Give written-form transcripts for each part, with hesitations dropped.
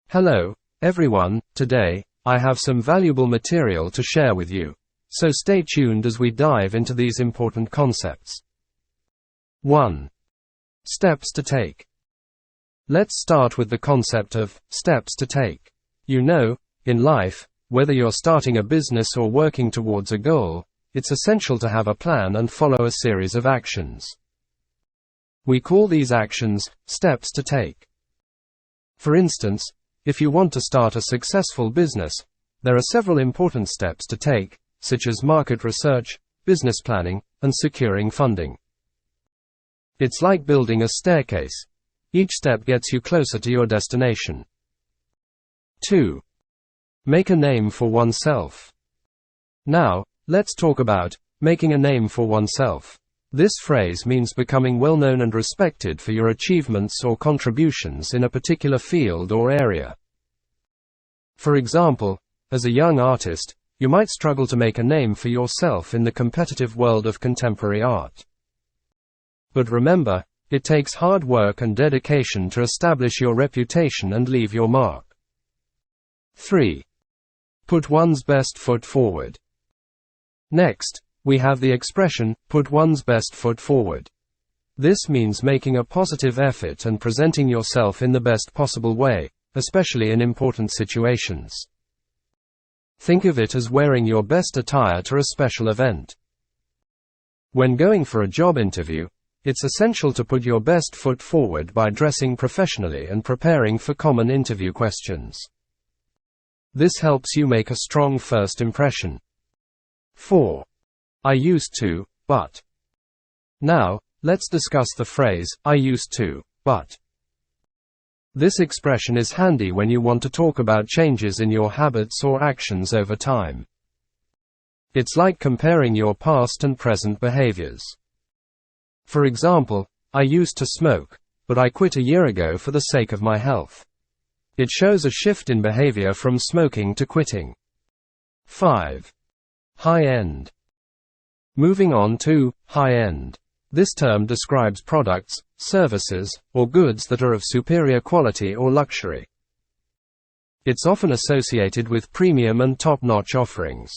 Hello, everyone. Today, I have some valuable material to share with you. So stay tuned as we dive into these important concepts. 1. Steps to take. Let's start with the concept of steps to take. You know, in life, whether you're starting a business or working towards a goal, it's essential to have a plan and follow a series of actions. We call these actions steps to take. For instance, if you want to start a successful business, there are several important steps to take, such as market research, business planning, and securing funding. It's like building a staircase. Each step gets you closer to your destination. 2. Make a name for oneself. Now, let's talk about making a name for oneself. This phrase means becoming well known and respected for your achievements or contributions in a particular field or area. For example, as a young artist, you might struggle to make a name for yourself in the competitive world of contemporary art. But remember, it takes hard work and dedication to establish your reputation and leave your mark. 3. Put one's best foot forward. Next, we have the expression, put one's best foot forward. This means making a positive effort and presenting yourself in the best possible way, especially in important situations. Think of it as wearing your best attire to a special event. When going for a job interview, it's essential to put your best foot forward by dressing professionally and preparing for common interview questions. This helps you make a strong first impression. 4. I used to, but. Now, let's discuss the phrase, I used to, but. This expression is handy when you want to talk about changes in your habits or actions over time. It's like comparing your past and present behaviors. For example, I used to smoke, but I quit a year ago for the sake of my health. It shows a shift in behavior from smoking to quitting. 5. High-end. Moving on to high-end. This term describes products, services, or goods that are of superior quality or luxury. It's often associated with premium and top-notch offerings.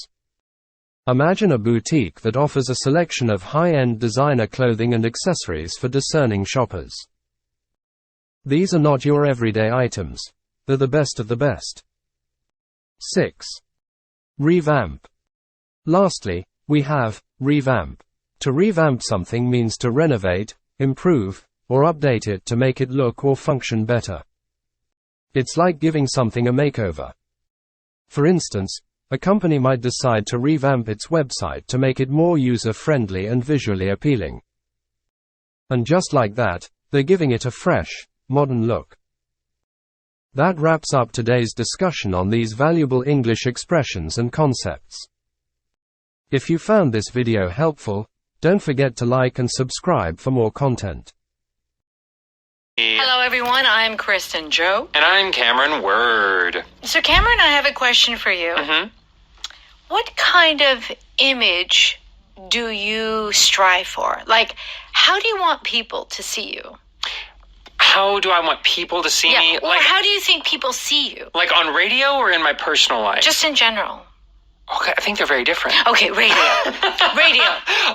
Imagine a boutique that offers a selection of high-end designer clothing and accessories for discerning shoppers. These are not your everyday items. They're the best of the best. 6. Revamp. Lastly, we have revamp. To revamp something means to renovate, improve, or update it to make it look or function better. It's like giving something a makeover. For instance, a company might decide to revamp its website to make it more user-friendly and visually appealing. And just like that, they're giving it a fresh, modern look. That wraps up today's discussion on these valuable English expressions and concepts. If you found this video helpful, don't forget to like and subscribe for more content. Hello everyone, I'm Kristen Joe. And I'm Cameron Word. So Cameron, I have a question for you. What kind of image do you strive for? Like, how do you want people to see you? How do I want people to see me? Or how do you think people see you? Like on radio or in my personal life? Just in general. Okay, I think they're very different. Okay, radio. Radio.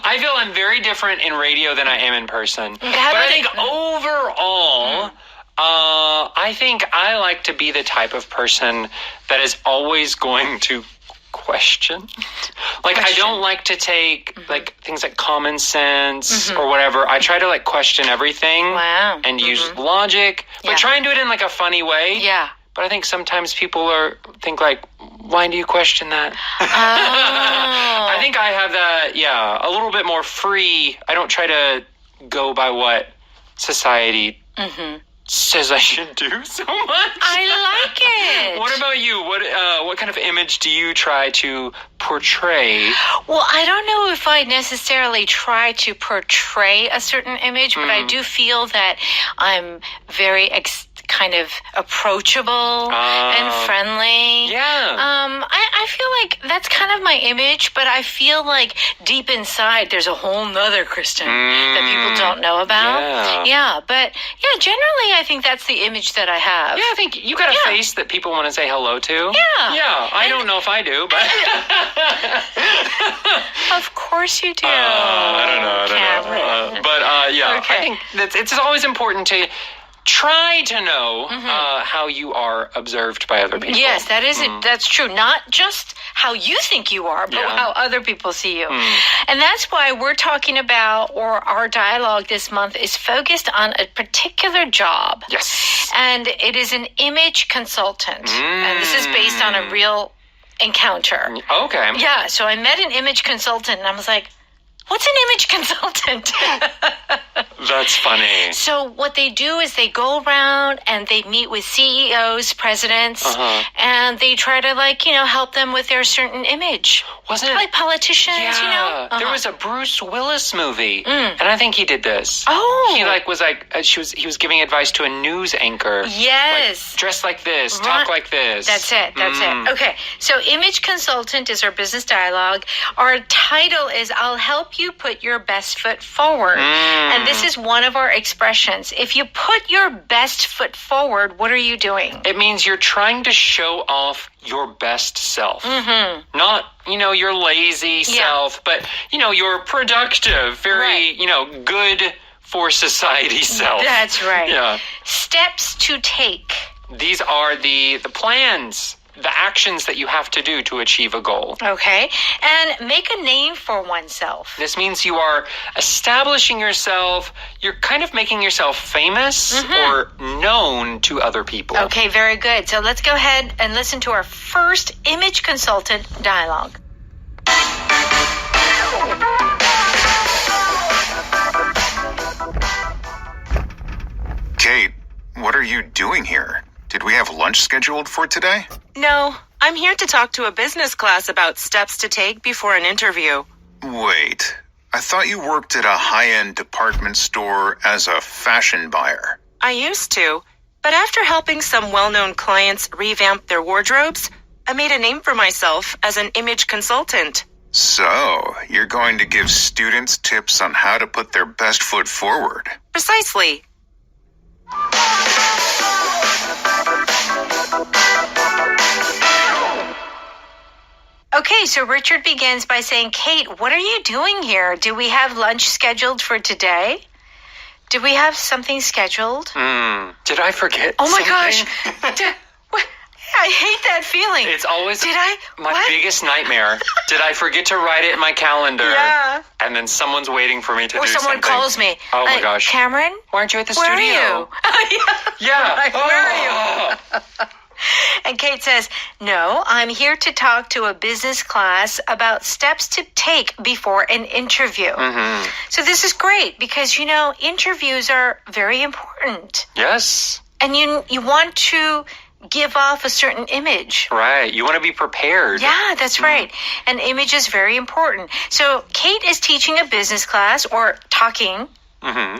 I feel I'm very different in radio than I am in person. Okay, but I think overall, I think I like to be the type of person that is always going to question. Like, I don't like to take like things like common sense or whatever. I try to like question everything and use logic, but try and do it in like a funny way. Yeah. But I think sometimes people think like, why do you question that? I think I have that, a little bit more free. I don't try to go by what society says I should do so much. I like it. What about you? What kind of image do you try to portray? Well, I don't know if I necessarily try to portray a certain image, but I do feel that I'm very kind of approachable and friendly. Yeah. I feel like that's kind of my image, but I feel like deep inside there's a whole nother Kristen that people don't know about. Yeah. But yeah, generally I think that's the image that I have. Yeah, I think you got a face that people want to say hello to. Yeah. Yeah, I don't know if I do, but... Of course you do. I don't know. But yeah, Okay. I think it's always important to try to know how you are observed by other people. Yes, that is it. That's true. Not just how you think you are, but how other people see you. And that's why we're talking about, or our dialogue this month is focused on a particular job. Yes. And it is an image consultant. And this is based on a real encounter. Okay. Yeah, so I met an image consultant and I was like, what's an image consultant? That's funny. So what they do is they go around and they meet with CEOs, presidents, and they try to help them with their certain image. Wasn't it? Like politicians, Yeah. There was a Bruce Willis movie, and I think he did this. Oh. He was giving advice to a news anchor. Yes. Like, dress like this, talk like this. That's it. Okay. So image consultant is our business dialogue. Our title is I'll help you put your best foot forward. And this is one of our expressions. If you put your best foot forward, what are you doing? It means you're trying to show off your best self. Not, your lazy self, but, your productive, very, good for society self. That's right. Yeah. Steps to take. These are the plans, the actions that you have to do to achieve a goal. Okay. And make a name for oneself. This means you are establishing yourself. You're kind of making yourself famous or known to other people. Okay, very good. So let's go ahead and listen to our first image consultant dialogue. Kate, what are you doing here? Did we have lunch scheduled for today? No, I'm here to talk to a business class about steps to take before an interview. Wait, I thought you worked at a high-end department store as a fashion buyer. I used to, but after helping some well-known clients revamp their wardrobes, I made a name for myself as an image consultant. So, you're going to give students tips on how to put their best foot forward. Precisely. Okay, so Richard begins by saying, Kate, what are you doing here? Do we have lunch scheduled for today? Did we have something scheduled? Did I forget Oh my something? gosh. I hate that feeling. It's always Did I? my What? biggest nightmare. Did I forget to write it in my calendar? Yeah. And then someone's waiting for me to Or do someone something. calls me. Oh my gosh. Cameron? Why aren't you at the Where studio? are you? Yeah. Like, where are you? And Kate says, no, I'm here to talk to a business class about steps to take before an interview. So this is great because, interviews are very important. Yes. And you want to give off a certain image. Right. You want to be prepared. Yeah, that's right. An image is very important. So Kate is teaching a business class or talking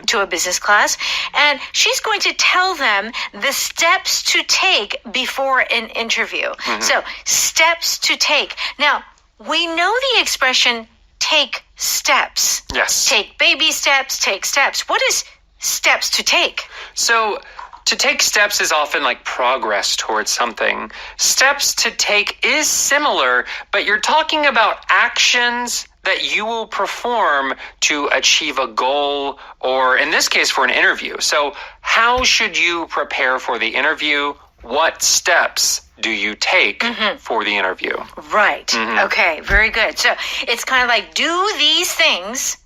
to a business class, and she's going to tell them the steps to take before an interview. So steps to take. Now, we know the expression take steps. Yes. Take baby steps, take steps. What is steps to take? So to take steps is often like progress towards something. Steps to take is similar, but you're talking about actions that you will perform to achieve a goal, or in this case, for an interview. So how should you prepare for the interview? What steps do you take for the interview? Right. Okay, very good. So it's kind of like do these things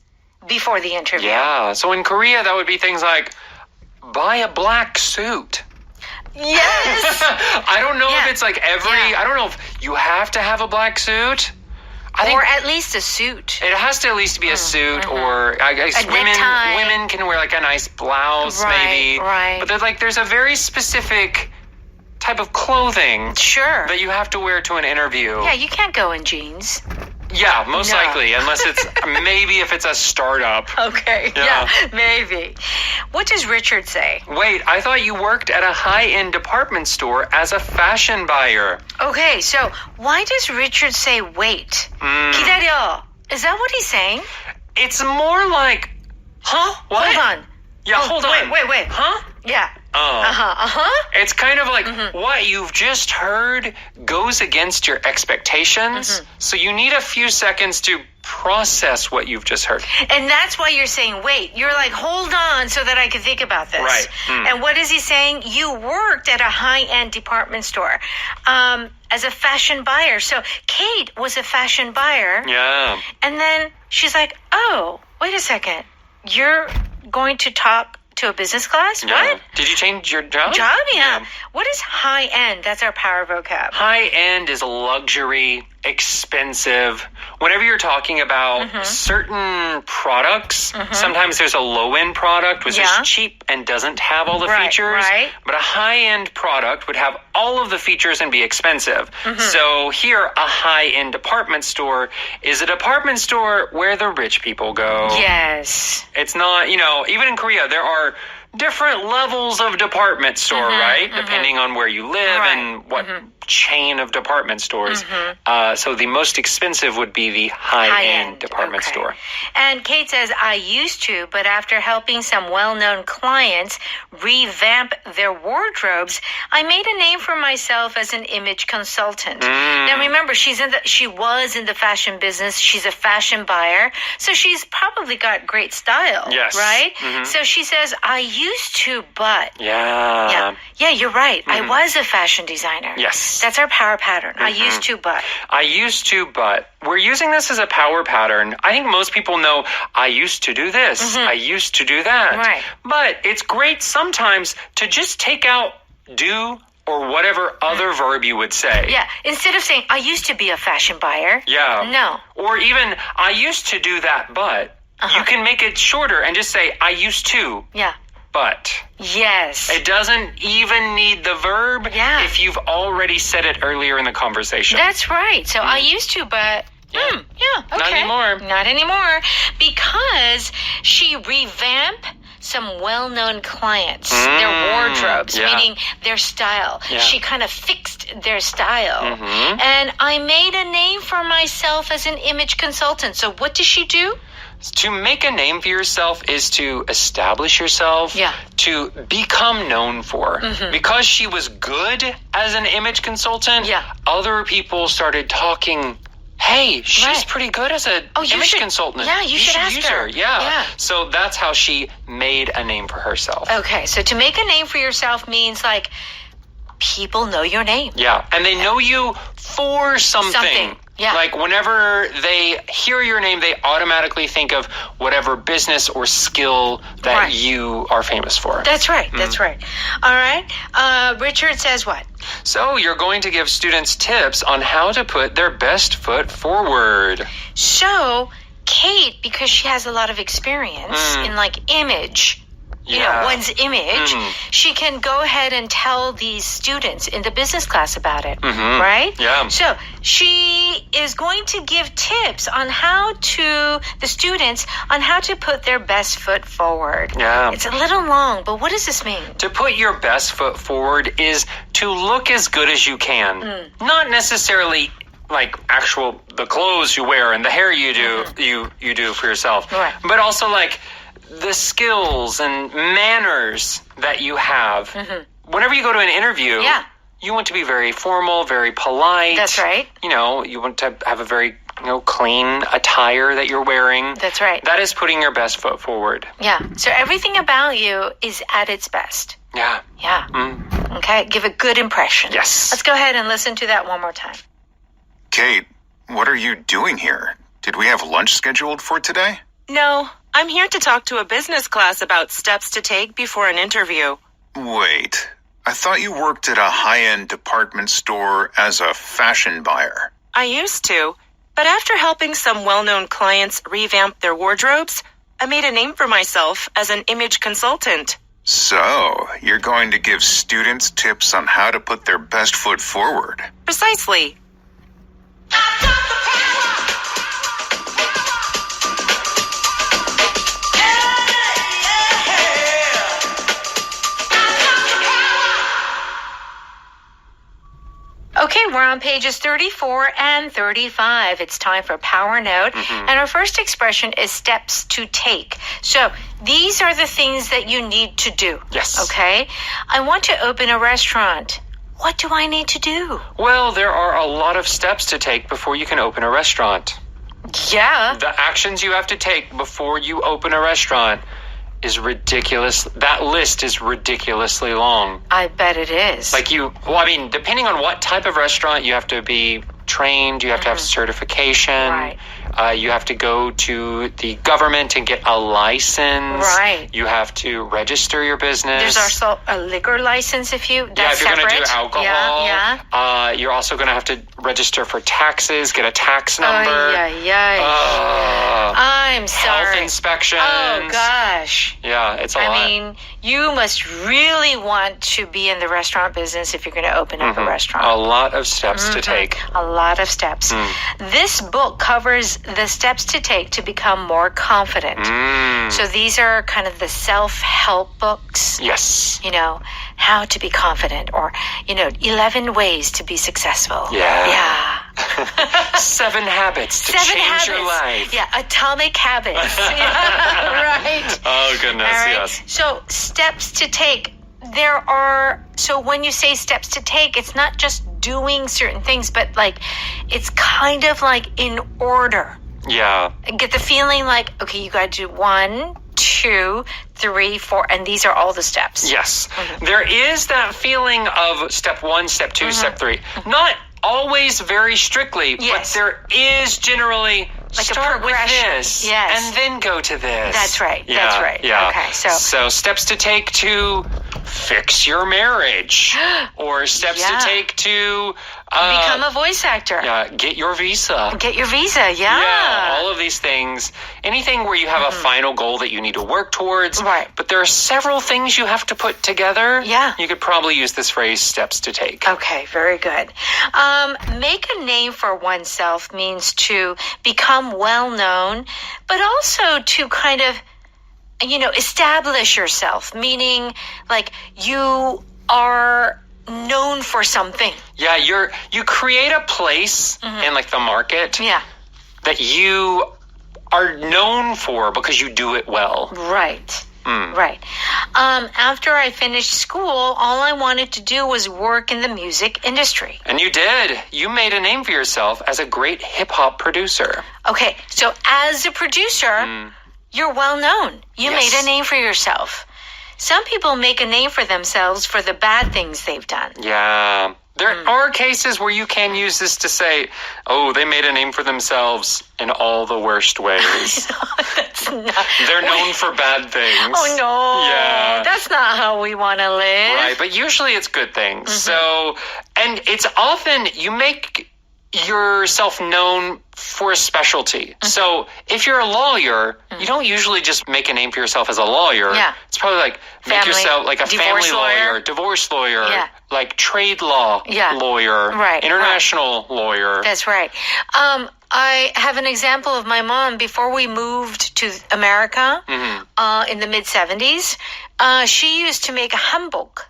before the interview. Yeah. So in Korea, that would be things like buy a black suit. Yes. I don't know Yeah. if it's like I don't know if you have to have a black suit. Or at least a suit. It has to at least be a suit, or I guess A necktie. women can wear like a nice blouse, Right, maybe. right. But there's a very specific type of clothing Sure. that you have to wear to an interview. Yeah, you can't go in jeans. Yeah, most No. likely, unless it's maybe if it's a startup. Okay, Yeah. maybe. What does Richard say? Wait, I thought you worked at a high-end department store as a fashion buyer. Okay, so why does Richard say wait? 기다려. Is that what he's saying? It's more like, huh? What? Hold on. Yeah, hold on. Wait. Huh? Yeah. Oh. Uh-huh. It's kind of like what you've just heard goes against your expectations, so you need a few seconds to process what you've just heard. And that's why you're saying wait. You're like, hold on so that I can think about this. Right. And what is he saying? You worked at a high-end department store as a fashion buyer. So Kate was a fashion buyer. Yeah. And then she's like, oh, wait a second. You're going to talk to a business class? Yeah. What? Did you change your job? Job? Yeah. What is high-end? That's our power vocab. High-end is luxury, expensive. Whenever you're talking about certain products, sometimes there's a low-end product which is cheap and doesn't have all the features. Right. But a high-end product would have all of the features and be expensive. So here, a high-end department store is a department store where the rich people go. Yes. It's not, even in Korea, there are different levels of department store, right? Depending on where you live and what chain of department stores. So the most expensive would be the high-end department store. And Kate says, I used to, but after helping some well-known clients revamp their wardrobes, I made a name for myself as an image consultant. Now remember, she was in the fashion business. She's a fashion buyer. So she's probably got great style, Yes. right? So she says, I used to, but... Yeah. Yeah, you're right. I was a fashion designer. Yes. That's our power pattern. I used to, but... I used to, but we're using this as a power pattern. I think most people know I used to do this. I used to do that. Right. But it's great sometimes to just take out do or whatever other verb you would say. Yeah, instead of saying, I used to be a fashion buyer. Yeah. No. Or even, I used to do that, but you can make it shorter and just say, I used to, Yeah. but. Yes. It doesn't even need the verb if you've already said it earlier in the conversation. That's right. So I used to, but... Yeah. okay. Not anymore. Not anymore. Because she revamped some well-known clients, their wardrobes, meaning their style. Yeah. She kind of fixed their style. And I made a name for myself as an image consultant. So what does she do? To make a name for yourself is to establish yourself, to become known for. Because she was good as an image consultant, other people started talking, hey, she's pretty good as an image consultant. Yeah, you should ask use her. Yeah. So that's how she made a name for herself. Okay, so to make a name for yourself means like people know your name. Yeah, and they know you for something. Yeah. Like whenever they hear your name, they automatically think of whatever business or skill that you are famous for. That's right. That's right. All right. Richard says what? So you're going to give students tips on how to put their best foot forward. So Kate, because she has a lot of experience in like image, one's image, she can go ahead and tell these students in the business class about it, right? Yeah. So she is going to give tips on the students on how to put their best foot forward. Yeah. It's a little long, but what does this mean? To put your best foot forward is to look as good as you can. Not necessarily like the clothes you wear and the hair you do, you do for yourself. Right. But also like the skills and manners that you have. Whenever you go to an interview, you want to be very formal, very polite. That's right. You want to have a very, clean attire that you're wearing. That's right. That is putting your best foot forward. Yeah. So everything about you is at its best. Yeah. Yeah. Okay. Give a good impression. Yes. Let's go ahead and listen to that one more time. Kate, what are you doing here? Did we have lunch scheduled for today? No, I'm here to talk to a business class about steps to take before an interview. Wait, I thought you worked at a high-end department store as a fashion buyer. I used to, but after helping some well-known clients revamp their wardrobes, I made a name for myself as an image consultant. So, you're going to give students tips on how to put their best foot forward. Precisely. I've got the power. Okay, we're on pages 34 and 35. It's time for Power Note. And our first expression is steps to take. So these are the things that you need to do. Yes. Okay? I want to open a restaurant. What do I need to do? Well, there are a lot of steps to take before you can open a restaurant. Yeah. The actions you have to take before you open a restaurant is ridiculous. That list is ridiculously long. I bet it is. Depending on what type of restaurant, you have to be trained, you have to have certification. Right. You have to go to the government and get a license. Right. You have to register your business. There's also a liquor license if you're going to do alcohol. Yeah. You're also going to have to register for taxes, get a tax number. I'm sorry. Health inspections. Oh, gosh. Yeah, it's a lot. I mean, you must really want to be in the restaurant business if you're going to open up a restaurant. A lot of steps to take. A lot of steps. This book covers the steps to take to become more confident. So these are kind of the self-help books. Yes. You know, how to be confident, or, 11 ways to be successful. Yeah. 7 habits to change your life. Yeah, atomic habits. Right. Oh, goodness, All right. yes. So, steps to take. So when you say steps to take, it's not just doing certain things, but it's kind of like in order. Yeah. I get the feeling like, okay, you got to do 1, 2, 3, 4, and these are all the steps. Yes. There is that feeling of step 1, step 2, step 3. Not always very strictly, but there is generally start with this and then go to this. That's right. Yeah, That's right. Yeah. Okay, so steps to take to fix your marriage, or steps to take to become a voice actor. Yeah, get your visa. Get your visa, Yeah, all of these things. Anything where you have a final goal that you need to work towards. Right. But there are several things you have to put together. Yeah. You could probably use this phrase, steps to take. Okay, very good. Make a name for oneself means to become well known, but also to kind of, establish yourself, meaning you are known for something. Yeah, you create a place in the market that you are known for because you do it well. Right. Right. After I finished school, all I wanted to do was work in the music industry. And you did. You made a name for yourself as a great hip-hop producer. Okay, so as a producer, you're well known. You made a name for yourself. Some people make a name for themselves for the bad things they've done. Yeah. There are cases where you can use this to say, oh, they made a name for themselves in all the worst ways. That's not... They're known for bad things. Oh, no. Yeah. That's not how we want to live. Right, but usually it's good things. So, and it's often you make yourself known for a specialty. So if you're a lawyer, you don't usually just make a name for yourself as a lawyer. Yeah. It's probably make yourself a family lawyer, divorce lawyer, trade law lawyer, international lawyer. That's right. I have an example of my mom. Before we moved to America in the mid-70s, she used to make a hanbok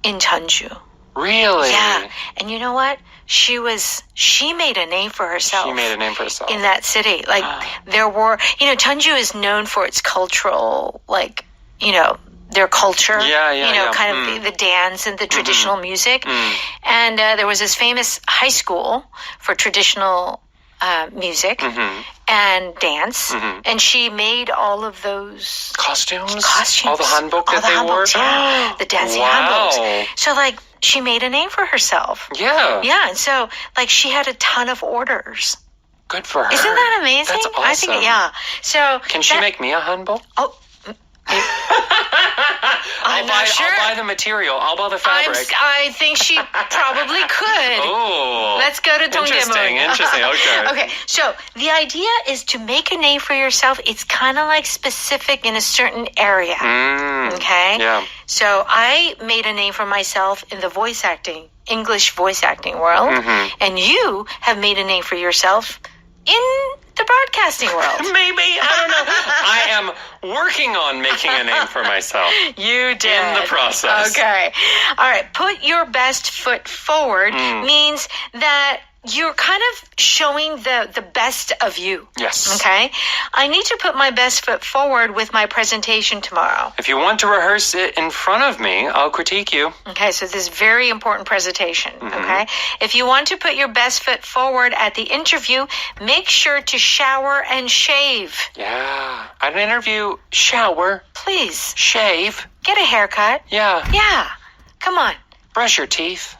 in Jeonju. Really? Yeah. And you know what? She made a name for herself. She made a name for herself. In that city. There were, Jeonju is known for its cultural, their culture. Kind of the dance and the traditional music. And there was this famous high school for traditional music and dance, and she made all of those costumes, all the hanbok that they wore, the dancing hanboks. So she made a name for herself. Yeah, and so she had a ton of orders. Good for her. Isn't that amazing? That's awesome. I think, So can she make me a hanbok? Oh. I'll buy the material. I'll buy the fabric. I think she probably could. Oh. Let's go to Dongdaemun. Interesting. Okay. Okay, so the idea is to make a name for yourself. It's kind of specific in a certain area. Okay? Yeah. So I made a name for myself in the English voice acting world. And you have made a name for yourself in the broadcasting world. Maybe. I don't know. I am working on making a name for myself. You did. In the process. Okay. All right. Put your best foot forward means that you're kind of showing the best of you. Yes. Okay? I need to put my best foot forward with my presentation tomorrow. If you want to rehearse it in front of me, I'll critique you. Okay, so this is very important presentation, okay? If you want to put your best foot forward at the interview, make sure to shower and shave. Yeah. At an interview, shower, Please, shave. get a haircut. Yeah. Yeah, come on. Brush your teeth.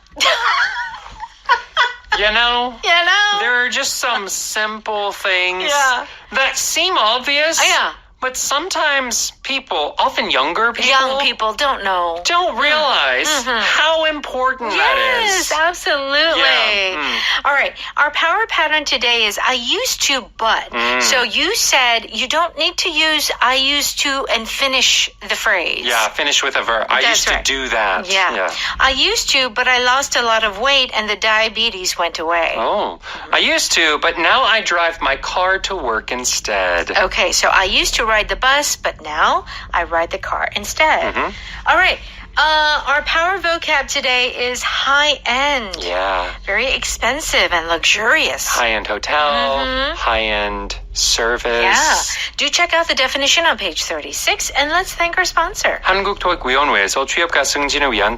You know? There are just some simple things Yeah. that seem obvious. Yeah. But sometimes people, often younger people, Young people don't know. don't realize how important that is. Yes, absolutely. Yeah. All right. Our power pattern today is I used to, but. So you said you don't need to use I used to and finish the phrase. Yeah, finish with a verb. I That's used to right. do that. Yeah. I used to, but I lost a lot of weight and the diabetes went away. Oh, I used to, but now I drive my car to work instead. Okay, so I used to ride the bus, but now I ride the car instead. All right. Our power vocab today is high-end. Yeah. Very expensive and luxurious. High-end hotel, high-end service. Yeah. Do check out the definition on page 36, and let's thank our sponsor. 한국토익위원회에서 취업가 승진을 위한